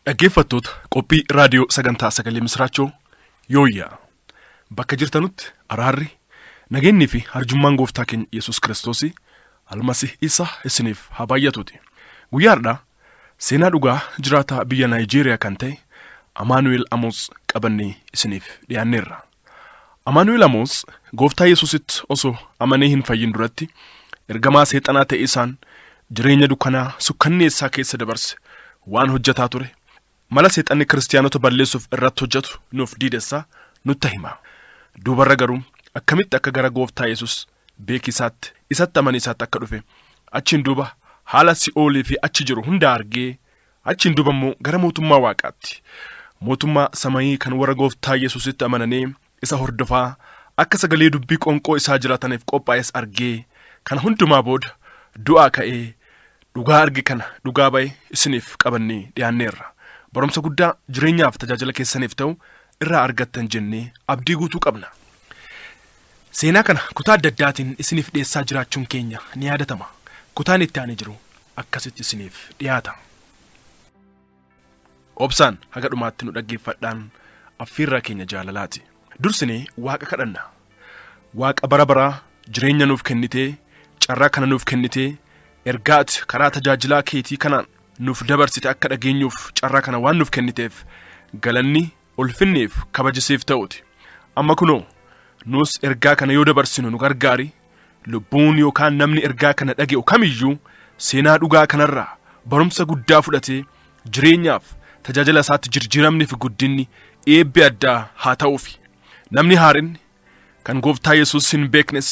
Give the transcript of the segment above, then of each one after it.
Dhaggeeffattoota qophii raadiyoo sagantaa sagalee misraachoo yooyyaa bakka jirtanutti araarri nageenyi fi arjummaan gooftaa keenya Yesuus Kiristoos almasih isa isiniif haa baay'atuuti. Guyyaadhaa seenaa dhugaa jiraataa biyya Naayijeeriyaa kan ta'e Amaanu'eel Amoots qabannee isiniif dhiyaanneerra. Amaanu'eel Amoots Gooftaa Yesuusitti osoo amanee hin fayyin duratti ergamaa seexanaa ta'e isaan jireenya dukkanaa sukkanneessaa keessa dabarse waan hojjataa ture. Mala seexanni Kiristaanota balleessuuf irratti hojjetu nuuf diidessaa nutti hima. Duubarra garuu akkamitti akka gara Gooftaa Yesuus beekisaatti isatti amaniisaatti akka dhufe achiin duuba haala si'oolii fi achi jiru hunda argee achiin duuba immoo gara mootummaa waaqaatti mootummaa samayii kan warra Gooftaa Yesuusitti amananii isa hordofaa akka sagalee dubbii qonqoo isaa jiraataniif qophaa'es argee kana hundumaa booda du'aa ka'ee dhugaa arge kana dhugaa ba'e isiniif qabannee dhiyaanneerra. Barumsa guddaa jireenyaaf tajaajila keessaniif ta'u irraa argattan jennee abdii guutuu qabna. Seenaa kana kutaa adda addaatiin isiniif dhiyeessaa jiraachuun keenya ni yaadatama. Kutaan itti aanee jiru akkasitti isiniif dhiyaata. Obsaan haga dhumaatti nu dhaggeeffadhaan affeerraa keenya jaalalaati. Dursinee Waaqa kadhanna. Waaqa bara baraa jireenya nuuf kennitee carraa kana nuuf kennitee ergaati karaa tajaajilaa keetii kanaan nuuf dabarsite akka dhageenyuuf carraa kana waan nuuf kenniteef galanni ulfinneef kabajisiif ta'uuti. Amma kunoo nus ergaa kana yoo dabarsinu nu gargaari. Lubbuun yookaan namni ergaa kana dhaga'u kamiyyuu seenaa dhugaa kanarraa barumsa guddaa fudhatee jireenyaaf tajaajila isaatti jijjiiramni fi guddinni eebbi addaa haa ta'uufi. Namni haarinni kan Gooftaa Yesuus hin beeknes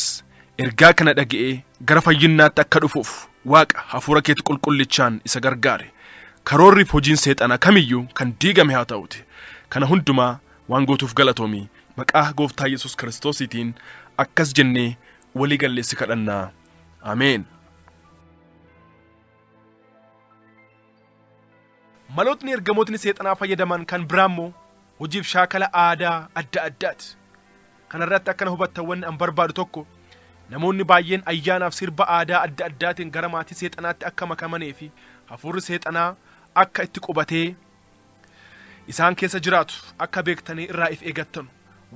ergaa kana dhaga'ee gara fayyinnaatti akka dhufuuf Waaqa hafuura keetti qulqullichaan isa gargaare. Karoorri fi hojiin seexanaa kamiyyuu kan diigame haa ta'uti. Kana hundumaa waan gootuuf galatoomi. Maqaa Gooftaa Yesuus Kiristoosiitiin akkas jennee walii galleessi kadhannaa. Ameen. Malootni ergamootni seexanaa fayyadaman kan biraammoo hojiif shaakala aadaa adda addaati. Kanarratti akkana hubattan an barbaadu tokko namoonni baay'een ayyaanaaf sirba aadaa adda addaatiin gara maatii seexanaatti akka makamanii fi hafuurri seexanaa akka itti qubatee isaan keessa jiraatu akka beektanii irraa if eegattanu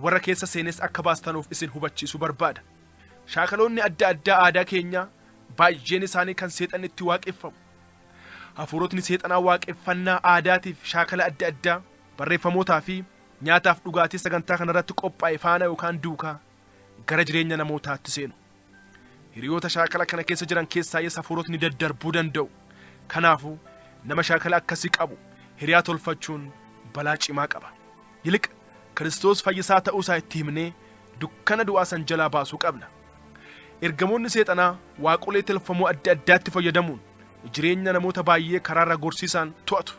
warra keessa seenes akka baastanuuf isin hubachiisuu barbaada. Shaakaloonni adda addaa aadaa keenya baay'een isaanii kan seexanni itti waaqeffamu. Hafuurotni seexanaa waaqeffannaa aadaatiif shaakala adda addaa barreeffamootaa fi nyaataaf dhugaatii sagantaa kanarratti qophaa'e faana yookaan duukaa gara jireenya namootaatti seenu. Hiriyoota shaakala kana keessa jiran keessaayis hafuurotni daddarbuu danda'u. Kanaafuu nama shaakala akkasii qabu hiriyaa tolfachuun balaa cimaa qaba. Yiliq Kiristoos fayyisaa ta'uusaa itti himnee dukkana du'aa san jalaa baasuu qabna. Ergamoonni seexanaa waaqolee tolfamoo adda addaatti fayyadamuun jireenya namoota baay'ee karaarra gorsiisaan to'atu.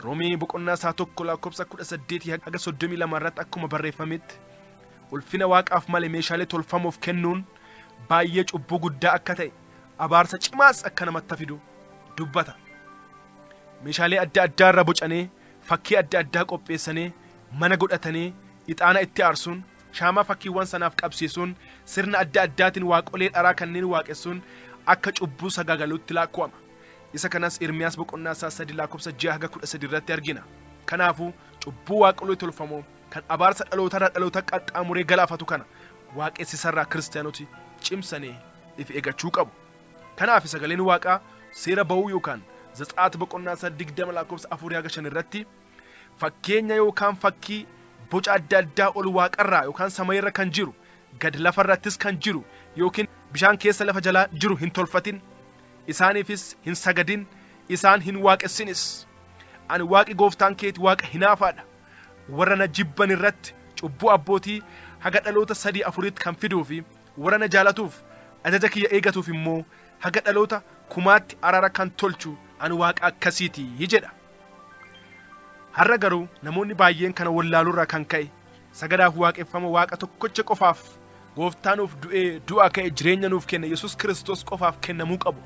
Roomee boqonnaa 1:18 haga 32 irratti akkuma barreeffametti ulfina waaqaaf malee meeshaalee tolfamoof kennuun baay'ee cubbuu guddaa akka ta'e abaarsa cimaas akka namatti fidu dubbata. Meeshaalee adda addaa irraa bocanii fakkii adda addaa qopheessanii mana godhatanii ixaana itti aarsuun shaamaa fakkiiwwan sanaaf qabsiisuun sirna adda addaatiin waaqolee dharaa kanneen waaqessuun akka cubbuu sagaagaluutti lakkaa'ama. Isa kanas Ermiyaas boqonnaa 3:6-13 irratti argina. Kanaafuu cubbuu waaqolee tolfamoo kan abaarsa dhalootarraa dhaloota qaxxaamuree galaafatu kana waaqessisarraa kiristaanoti cimsanii if eegachuu qabu. Kanaaf sagaleen waaqaa seera ba'uu yookaan Zaxaat boqonnaa 20:4-5 irratti fakkeenya yookaan fakkii boca adda addaa ol waaqarraa yookaan samaayirra kan jiru gad lafarrattis kan jiru yookiin bishaan keessa lafa jalaa jiru hin tolfatin, isaaniifis hin sagadin, isaan hin waaqessinis. Ani waaqi gooftaan keeti waaqa hinaafaadha. Warra na jibban irratti cubbuu abbootii haga dhaloota 3-4 kan fiduu fi warra na jaalatuuf ajaja kiyya eegatuuf immoo haga dhaloota 1000 araara kan tolchu ani waaqa akkasiiti jedha. Har'a garuu namoonni baay'een kana wallaalurraa kan ka'e sagadaaf waaqeffama waaqa tokkicha qofaaf gooftaanuuf du'ee du'aa ka'e jireenya nuuf kenne Yesuus Kiristoos qofaaf kennamuu qabu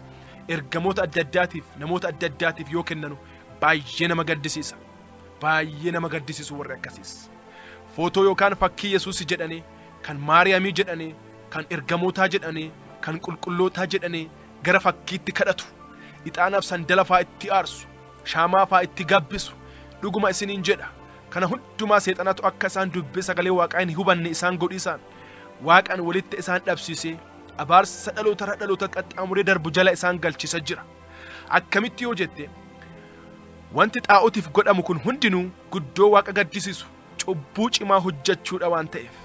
ergamoota adda addaatiif namoota adda addaatiif yoo kennanu baay'ee nama gaddisiisa. Baay'ee nama gaddisiisu warri akkasiis. Footoo yookaan fakkii Yesuus jedhanii kan Maariyaamii jedhanii kan ergamootaa jedhanii kan qulqullootaa jedhanii gara fakkiitti kadhatu ixaanaaf sandalafaa itti aarsu shaamaa fa'aa itti gabbisu dhuguma isiniin jedha kana hundumaa seexanatu akka isaan dubbii sagalee Waaqaa hin hubanne isaan godhiisaan Waaqaan walitti isaan dhabsiisee abaarsa dhaloota qaxxaamuree darbu jala isaan galchisa jira. Akkamitti yoo jette wanti xaa'otiif godhamu kun hundinuu guddoo Waaqa gaddisiisu cubbuu cimaa hojjechuudha waan ta'eef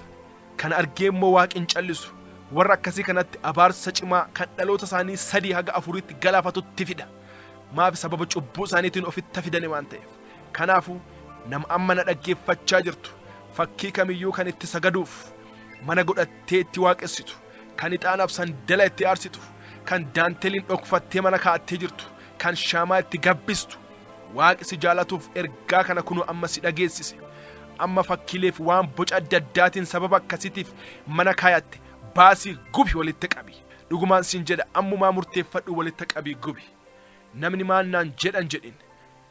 kana argee immoo Waaqin callisu warra akkasii kanatti abaarsa cimaa kan dhaloota isaanii 3 haga 4tti galaafatutti fida. Maaf sababa cubbuu isaaniitiin ofitti fidane waan ta'eef. Kanaafuu nama amma na dhaggeeffachaa jirtu fakkii kamiyyuu kan itti sagaduuf mana godhattee itti waaqessitu kan ixaanaaf sandala itti aarsitu kan daanteliin dhokfattee mana kaa'attee jirtu kan shaamaa itti gabbistu Waaqi si jaalatuuf ergaa kana kunoo amma si dhageessise. Amma fakkiileef waan boca adda addaatiin sababa akkasiitiif mana kaayatte baasii gubi walitti qabi. Dhugumaan siin jedha ammumaa murteeffadhu walitti qabii gubi. Namni maannaan jedhan jedhin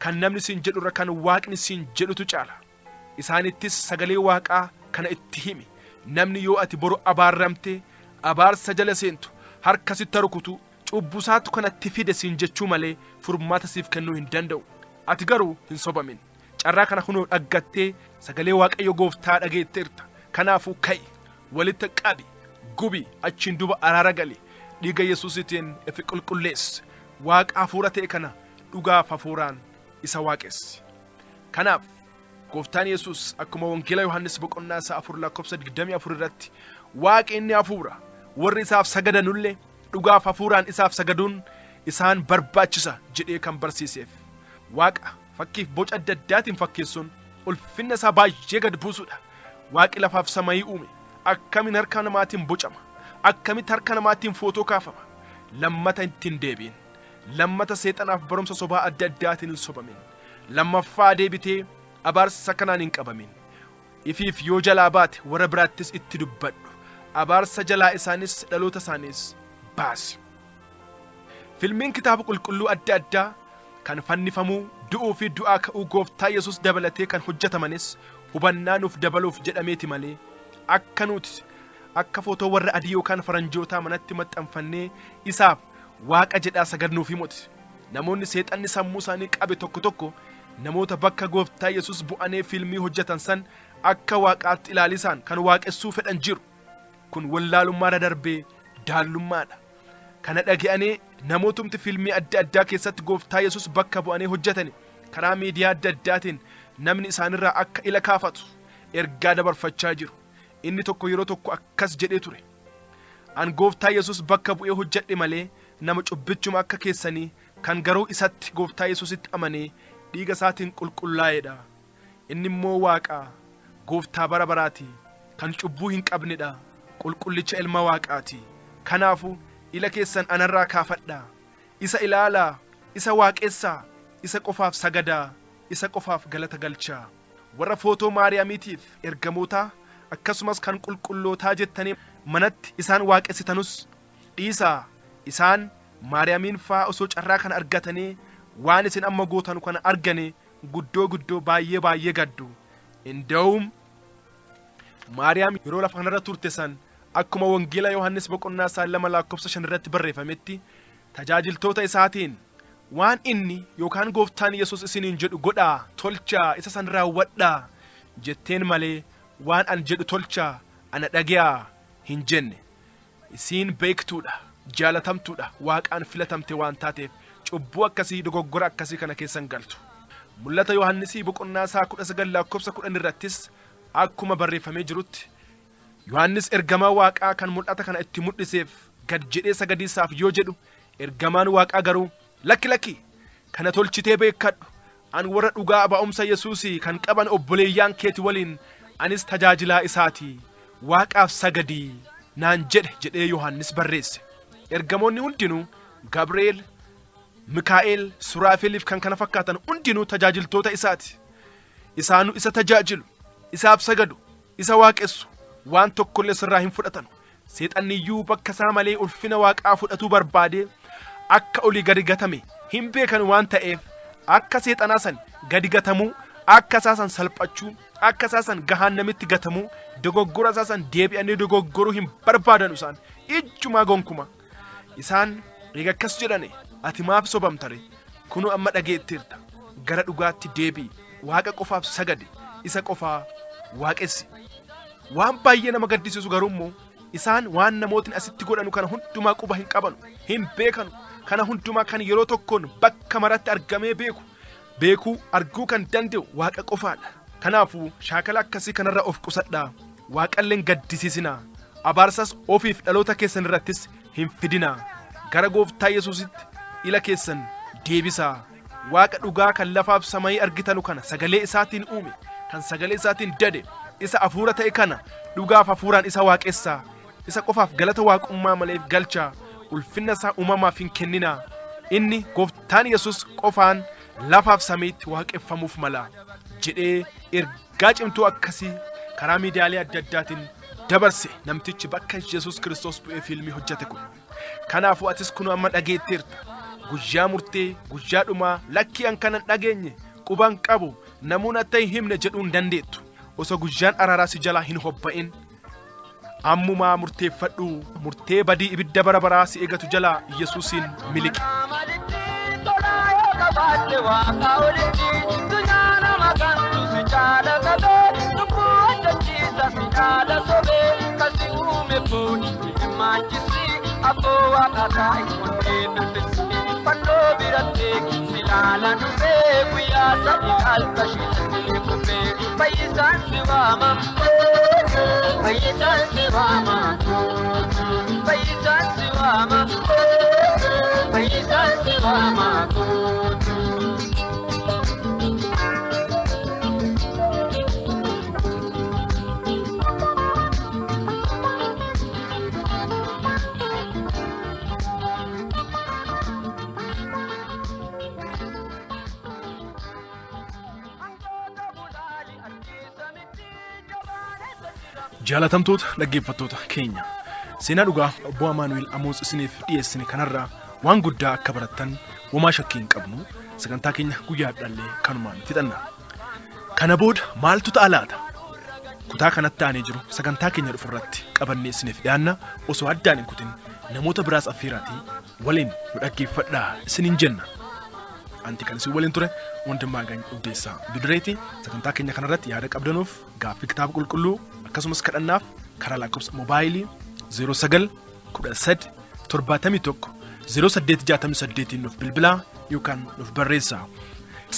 kan namni siin jedhu irra kan Waaqni siin jedhutu caala. Isaanittis sagalee Waaqaa kana itti himi. Namni yoo ati boru abaarramte abaarsa jala seentu harka sitti rukutu cubbusaatu kanatti fide siin jechuu malee furmaata siif kennuu hin danda'u. Ati garuu hin sobamin. Carraa kana kunoo dhaggattee sagalee Waaqayyo Gooftaa dhageetteerta. Kanaafuu ka'i walitti qabi gubi achiin duba araara gali dhiiga Yesuusiitiin ifi qulqulleessi. Waaqa hafuura ta'e kana dhugaaf hafuuraan isa waaqessi. Kanaaf Gooftaan Yesuus akkuma wangeela Yohannis boqonnaa 4:24 irratti Waaqi inni hafuura warri isaaf sagadanullee dhugaaf hafuuraan isaaf sagaduun isaan barbaachisa jedhee kan barsiiseef. Waaqa fakkiif boca adda addaatiin fakkeessuun ulfinna isaa baay'ee gad buusudha. Waaqi lafaaf samayii uume akkamiin harka namaatiin bocama akkamitti harka namaatiin footoo kaafama lammata ittiin deebiin lammata seexanaaf barumsa sobaa adda addaatiin hin sobamin lammaffaa deebitee abaarsa kanaan hin qabamin ifiif yoo jalaa baate warra biraattis itti dubbadhu abaarsa jalaa isaanis dhaloota isaanis baasi. Filmiin kitaaba qulqulluu adda addaa kan fannifamuu du'uu fi du'aa ka'uu Gooftaa Yesuus dabalatee kan hojjetamanis hubannaa nuuf dabaluuf jedhameeti malee akka nuti akka footoo warra adii yookaan faranjootaa manatti maxxanfannee isaaf Waaqa jedhaa sagadnuuf himoti. Namoonni seexanni sammuu isaanii qabe tokko namoota bakka Gooftaa Yesuus bu'anee filmii hojjetan san akka Waaqaatti ilaalisaan kan waaqessuu fedhan jiru. Kun wallaalummaadha darbee daallummaadha. Kana dhaga'anii namootumti filmii adda addaa keessatti Gooftaa Yesuus bakka bu'anee hojjetani karaa miidiyaa adda addaatiin namni isaanirraa akka ila kaafatu ergaa dabarfachaa jiru. Inni tokko yeroo tokko akkas jedhee ture. An Gooftaa Yesuus bakka bu'ee hojjedhe malee nama cubbichuma akka keessanii kan garuu isatti Gooftaa Yesuusitti amanee dhiiga isaatiin qulqullaa'eedha. Inni immoo Waaqa Gooftaa bara baraati kan cubbuu hin qabnedha qulqullicha ilma Waaqaati. Kanaafuu ila keessan anarraa kaafadhaa isa ilaalaa isa waaqessaa isa qofaaf sagadaa isa qofaaf galata galchaa. Warra footoo Maariyaamiitiif ergamootaa akkasumas kan qulqullootaa jettanii manatti isaan waaqessitanus dhiisaa isaan Maariyaamiin faa osoo carraa kana argatanii waan isin amma gootan kana argane guddoo baay'ee gaddu. Inda'um Maariyaam yeroo lafa kanarra turte san akkuma wangeela Yohannis boqonnaa 2:5 irratti barreeffametti tajaajiltoota isaatiin waan inni yookaan Gooftaan Yesuus isiniin jedhu godhaa tolchaa isa san raawwadhaa jetteen malee waan an jedhu tolchaa ana dhagiyaa hin jenne. Isiin beektuudha jaalatamtuudha Waaqaan filatamte waan taateef cubbuu akkasii dogoggora akkasii kana keessan galtu. Mul'ata Yohannisii boqonnaa 19:10 irrattis akkuma barreeffamee jirutti Yohannis ergamaa Waaqaa kan mul'ata kana itti mul'iseef gad jedhee sagadiisaaf yoo jedhu ergamaan Waaqaa garuu lakki kana tolchitee beekadhu an warra dhugaa ba'umsa Yesuusii kan qaban obboleeyyaan keeti waliin anis tajaajilaa isaati Waaqaaf sagadii naan jedhee Yohannis barreesse. Ergamoonni hundinuu Gabri'eel, Mikaa'eel, Suraafeliif kan kana fakkaatan hundinuu tajaajiltoota isaati. Isaanu isa tajaajilu, isaaf sagadu, isa waaqessu waan tokkollee sirraa hin fudhatan. Seexanniyyuu bakka isaa malee ulfina Waaqaa fudhatuu barbaade akka olii gadi gatame hin beekan waan ta'eef akka seexanaa san gadi gatamuu akka isaa san salphachuu akka isaa san gahaannamitti gatamuu dogoggora isaa san deebi'anii dogoggoruu hin barbaadan isaan ijjumaa gonkuma. Isaan eega akkas jedhane ati maaf sobamtare kunoo amma dhageetteerta gara dhugaatti deebi'i. Waaqa qofaaf sagadi. Isa qofaa waaqessi. Waan baay'ee nama gaddisiisu garuu immoo isaan waan namootni asitti godhanu kana hundumaa quba hin qabanu, hin beekanu. Kana hundumaa kan yeroo tokkoon bakka maratti argamee beekuu arguu kan danda'u Waaqa qofaadha. Kanaafuu shaakala akkasii kanarra of qusadhaa. Waaqalleen gaddisiisinaa. Abaarsas ofiif dhaloota keessan irrattis hin fidinaa. Gara Gooftaa Yesuusitti ila keessan deebisaa. Waaqa dhugaa kan lafaaf samayii argitanu kana sagalee isaatiin uume, kan sagalee isaatiin dade, isa hafuura ta'e kana dhugaaf hafuuraan isa waaqessaa. Isa qofaaf galata waaqummaa maleef galchaa. Ulfinna isaa uumamaaf hin kenninaa. Inni Gooftaan Yesuus qofaan lafaaf samiitti waaqeffamuuf mala jedhee ergaa cimtuu akkasii karaa miidiyaalee adda addaatiin dabarse namtichi bakka Yesuus Kiristoos bu'ee fiilmii hojjate kun. Kanaafuu atis kun amma dhageetteerta. Guyyaa murtee, guyyaa dhumaa lakkii an kanan dhageenye quban qabu namoonni akka hin himne jedhuu hin dandeettu. Osoo guyyaan araaraa si jalaa hin hobba'in. Ammumaa murteeffadhu. Murtee badii ibidda bara baraa si eegatu jalaa Yesuusiin miliki. Jaalatamtoota dhaggeeffattoota keenya seenaa dhugaa obbo Amaanu'eel Amoots isiniif dhiyeessine kanarraa waan guddaa akka barattan homaa shakkii hin qabnu. Sagantaa keenya guyyaa dhallee kanumaan fixanna. Kana booda maaltu ta'a laata? Kutaa kanatti aanee jiru sagantaa keenya dhufurratti qabannee isiniif dhiyaanna. Osoo addaan hin kutin namoota biraas affeeraatii waliin nu dhaggeeffadhaa isiniin jenna. Anti kan isin waliin ture Wandimmaa Gaany Uddeessaa Bidireeti. Sagantaa keenya kanarratti yaada qabdanuuf gaaffii kitaaba qulqulluu akkasumas kadhannaaf karaa lakkoofsa moobaayilii 0917710868 nuuf bilbilaa yookaan nuuf barreessaa.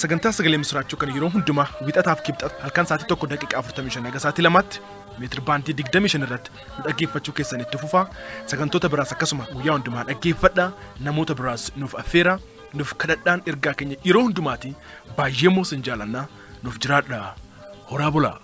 Sagantaa sagalee misraachuu kan yeroo hundumaa wixataaf kibxata halkan sa'aatii 1:45 haga sa'aatii 2tti meetir baandii 25 irratti nu dhaggeeffachuu keessan itti fufaa. Sagantoota biraas akkasuma guyyaa hundumaa dhaggeeffadhaa. Namoota biraas nuuf affeeraa. Nuuf kadhadhaan ergaa keenya yeroo hundumaati baay'ee moos hin jaalannaa. Nuuf jiraadhaa. Horaa bulaa.